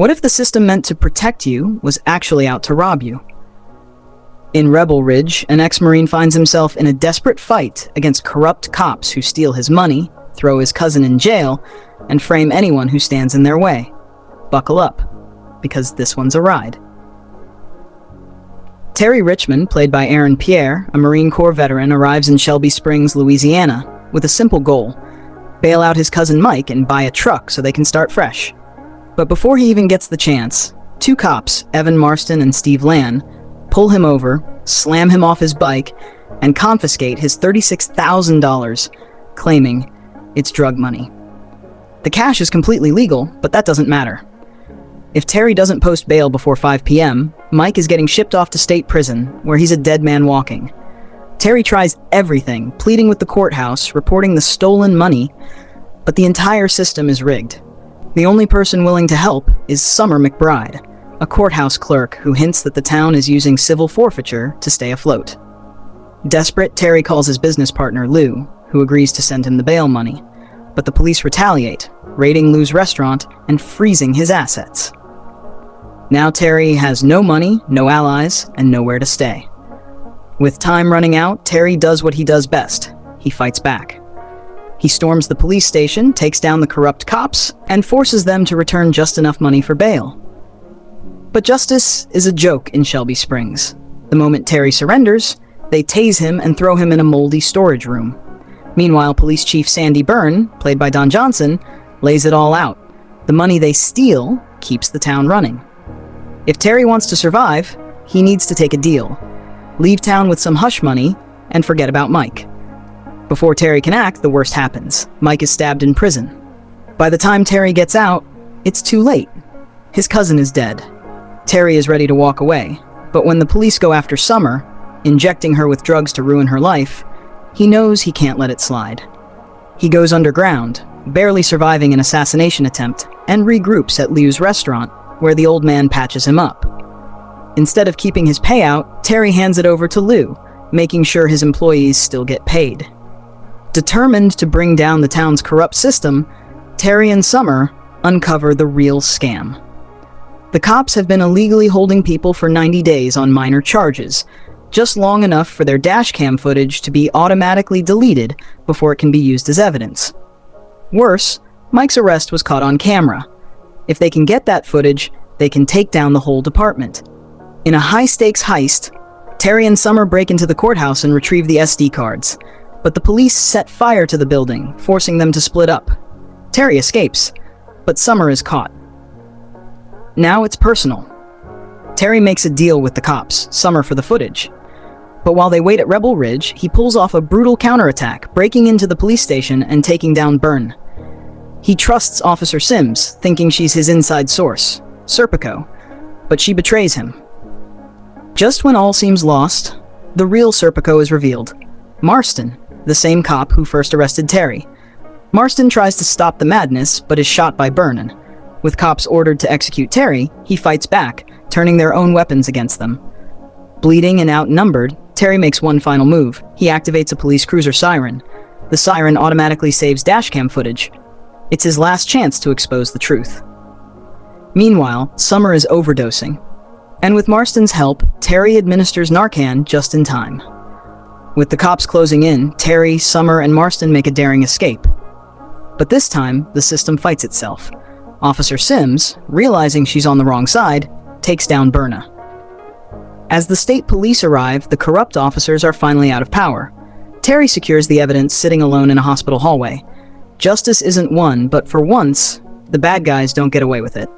What if the system meant to protect you was actually out to rob you? In Rebel Ridge, an ex-Marine finds himself in a desperate fight against corrupt cops who steal his money, throw his cousin in jail, and frame anyone who stands in their way. Buckle up, because this one's a ride. Terry Richmond, played by Pierre, a Marine Corps veteran, arrives in Shelby Springs, Louisiana, with a simple goal: bail out his cousin Mike and buy a truck so they can start fresh. But before he even gets the chance, two cops, Evan Marston and Steve Lann, pull him over, slam him off his bike, and confiscate his $36,000, claiming it's drug money. The cash is completely legal, but that doesn't matter. If Terry doesn't post bail before 5 p.m., Mike is getting shipped off to state prison, where he's a dead man walking. Terry tries everything, pleading with the courthouse, reporting the stolen money, but the entire system is rigged. The only person willing to help is Summer McBride, a courthouse clerk who hints that the town is using civil forfeiture to stay afloat. Desperate, Terry calls his business partner Lou, who agrees to send him the bail money, but the police retaliate, raiding Lou's restaurant and freezing his assets. Now Terry has no money, no allies, and nowhere to stay. With time running out, Terry does what he does best. He fights back. He storms the police station, takes down the corrupt cops, and forces them to return just enough money for bail. But justice is a joke in Shelby Springs. The moment Terry surrenders, they tase him and throw him in a moldy storage room. Meanwhile, Police Chief Sandy Byrne, played by Don Johnson, lays it all out. The money they steal keeps the town running. If Terry wants to survive, he needs to take a deal. Leave town with some hush money and forget about Mike. Before Terry can act, the worst happens. Mike is stabbed in prison. By the time Terry gets out, it's too late. His cousin is dead. Terry is ready to walk away, but when the police go after Summer, injecting her with drugs to ruin her life, he knows he can't let it slide. He goes underground, barely surviving an assassination attempt, and regroups at Liu's restaurant, where the old man patches him up. Instead of keeping his payout, Terry hands it over to Liu, making sure his employees still get paid. Determined to bring down the town's corrupt system, Terry and Summer uncover the real scam. The cops have been illegally holding people for 90 days on minor charges, just long enough for their dashcam footage to be automatically deleted before it can be used as evidence. Worse, Mike's arrest was caught on camera. If they can get that footage, they can take down the whole department. In a high-stakes heist, Terry and Summer break into the courthouse and retrieve the SD cards, but the police set fire to the building, forcing them to split up. Terry escapes, but Summer is caught. Now it's personal. Terry makes a deal with the cops, Summer for the footage. But while they wait at Rebel Ridge, he pulls off a brutal counterattack, breaking into the police station and taking down Byrne. He trusts Officer Sims, thinking she's his inside source, Serpico, but she betrays him. Just when all seems lost, the real Serpico is revealed. Marston, the same cop who first arrested Terry. Marston tries to stop the madness, but is shot by Byrne. With cops ordered to execute Terry, he fights back, turning their own weapons against them. Bleeding and outnumbered, Terry makes one final move. He activates a police cruiser siren. The siren automatically saves dashcam footage. It's his last chance to expose the truth. Meanwhile, Summer is overdosing. And with Marston's help, Terry administers Narcan just in time. With the cops closing in, Terry, Summer, and Marston make a daring escape. But this time, the system fights itself. Officer Sims, realizing she's on the wrong side, takes down Byrne. As the state police arrive, the corrupt officers are finally out of power. Terry secures the evidence sitting alone in a hospital hallway. Justice isn't won, but for once, the bad guys don't get away with it.